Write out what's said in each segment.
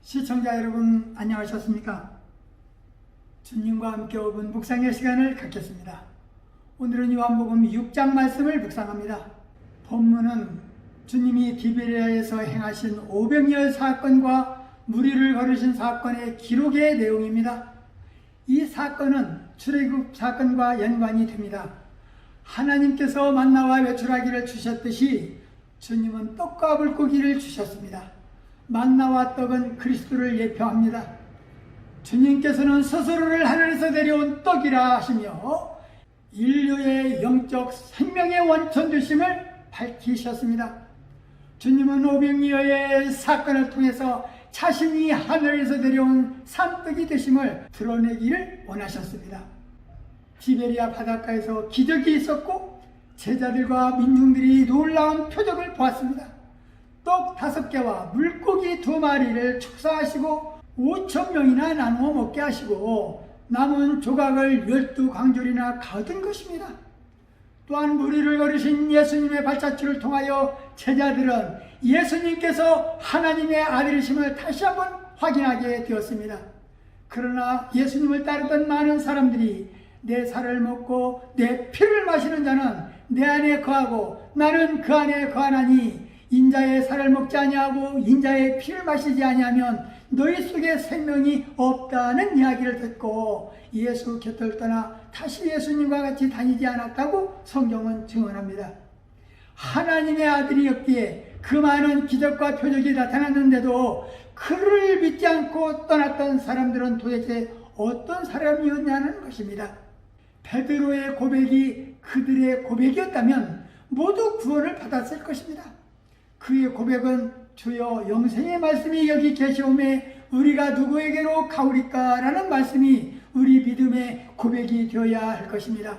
시청자 여러분 안녕하셨습니까? 주님과 함께 5분 묵상의 시간을 갖겠습니다. 오늘은 요한복음 6장 말씀을 묵상합니다. 본문은 주님이 디베리아에서 행하신 오병이어 사건과 무리를 거르신 사건의 기록의 내용입니다. 이 사건은 출애굽 사건과 연관이 됩니다. 하나님께서 만나와 메추라기를 주셨듯이 주님은 떡과 물고기를 주셨습니다. 만나와 떡은 그리스도를 예표합니다. 주님께서는 스스로를 하늘에서 내려온 떡이라 하시며 인류의 영적 생명의 원천 되심을 밝히셨습니다. 주님은 오병이어의 사건을 통해서 자신이 하늘에서 내려온 산떡이 되심을 드러내기를 원하셨습니다. 디베리아 바닷가에서 기적이 있었고 제자들과 민중들이 놀라운 표적을 보았습니다. 떡 5개와 물고기 2마리를 축사하시고 5,000명이나 나누어 먹게 하시고 남은 조각을 12광줄이나 거둔 것입니다. 또한 무리를 거르신 예수님의 발자취를 통하여 제자들은 예수님께서 하나님의 아들이심을 다시 한번 확인하게 되었습니다. 그러나 예수님을 따르던 많은 사람들이 내 살을 먹고 내 피를 마시는 자는 내 안에 거하고 나는 그 안에 거하나니 인자의 살을 먹지 아니하고 인자의 피를 마시지 아니하면 너희 속에 생명이 없다는 이야기를 듣고 예수 곁을 떠나 다시 예수님과 같이 다니지 않았다고 성경은 증언합니다. 하나님의 아들이었기에 그 많은 기적과 표적이 나타났는데도 그를 믿지 않고 떠났던 사람들은 도대체 어떤 사람이었냐는 것입니다. 베드로의 고백이 그들의 고백이었다면 모두 구원을 받았을 것입니다. 그의 고백은 주여 영생의 말씀이 여기 계시오매 우리가 누구에게로 가오리까 라는 말씀이 우리 믿음의 고백이 되어야 할 것입니다.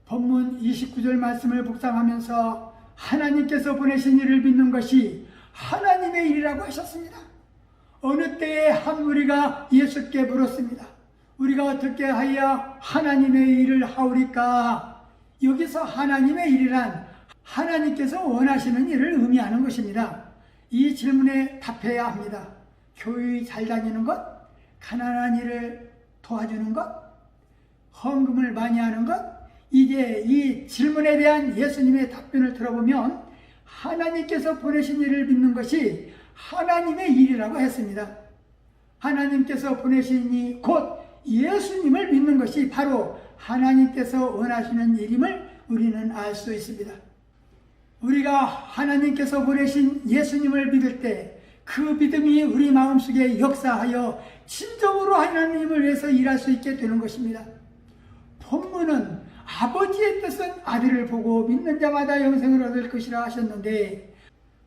본문 29절 말씀을 묵상하면서 하나님께서 보내신 이를 믿는 것이 하나님의 일이라고 하셨습니다. 어느 때에 한 무리가 예수께 물었습니다. 우리가 어떻게 하여 하나님의 일을 하오리까? 여기서 하나님의 일이란 하나님께서 원하시는 일을 의미하는 것입니다. 이 질문에 답해야 합니다. 교회 잘 다니는 것, 가난한 일을 도와주는 것, 헌금을 많이 하는 것, 이제 이 질문에 대한 예수님의 답변을 들어보면 하나님께서 보내신 일을 믿는 것이 하나님의 일이라고 했습니다. 하나님께서 보내신 이 곧 예수님을 믿는 것이 바로 하나님께서 원하시는 일임을 우리는 알 수 있습니다. 우리가 하나님께서 보내신 예수님을 믿을 때 그 믿음이 우리 마음속에 역사하여 진정으로 하나님을 위해서 일할 수 있게 되는 것입니다. 본문은 아버지의 뜻은 아들을 보고 믿는 자마다 영생을 얻을 것이라 하셨는데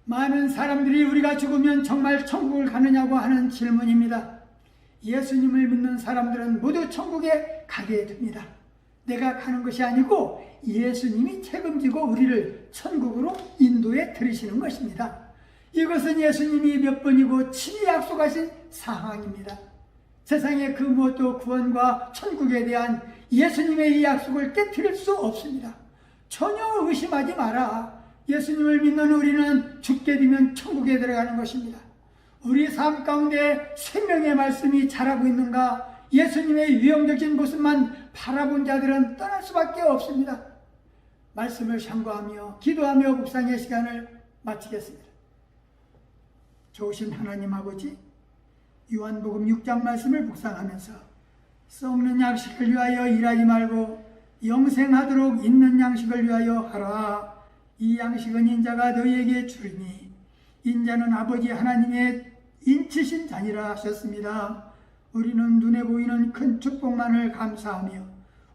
많은 사람들이 우리가 죽으면 정말 천국을 가느냐고 하는 질문입니다. 예수님을 믿는 사람들은 모두 천국에 가게 됩니다. 내가 가는 것이 아니고 예수님이 책임지고 우리를 천국으로 인도해 들이시는 것입니다. 이것은 예수님이 몇 번이고 친히 약속하신 사항입니다. 세상의 그 무엇도 구원과 천국에 대한 예수님의 이 약속을 깨트릴 수 없습니다. 전혀 의심하지 마라. 예수님을 믿는 우리는 죽게 되면 천국에 들어가는 것입니다. 우리 삶 가운데 생명의 말씀이 자라고 있는가? 예수님의 위용적인 모습만 바라본 자들은 떠날 수밖에 없습니다. 말씀을 상고하며 기도하며 묵상의 시간을 마치겠습니다. 좋으신 하나님 아버지, 요한복음 6장 말씀을 묵상하면서 썩는 양식을 위하여 일하지 말고 영생하도록 있는 양식을 위하여 하라. 이 양식은 인자가 너희에게 주리니 인자는 아버지 하나님의 인치신 자니라 하셨습니다. 우리는 눈에 보이는 큰 축복만을 감사하며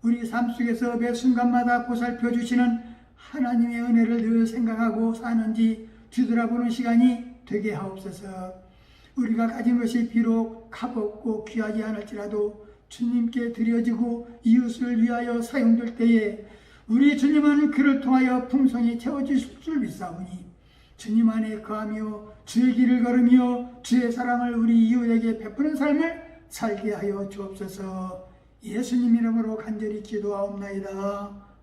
우리 삶 속에서 매 순간마다 보살펴 주시는 하나님의 은혜를 늘 생각하고 사는지 뒤돌아보는 시간이 되게 하옵소서. 우리가 가진 것이 비록 값없고 귀하지 않을지라도 주님께 드려지고 이웃을 위하여 사용될 때에 우리 주님은 그를 통하여 풍성히 채워주실 줄 믿사오니 주님 안에 거하며 주의 길을 걸으며 주의 사랑을 우리 이웃에게 베푸는 삶을 살게 하여 주옵소서. 예수님 이름으로 간절히 기도하옵나이다.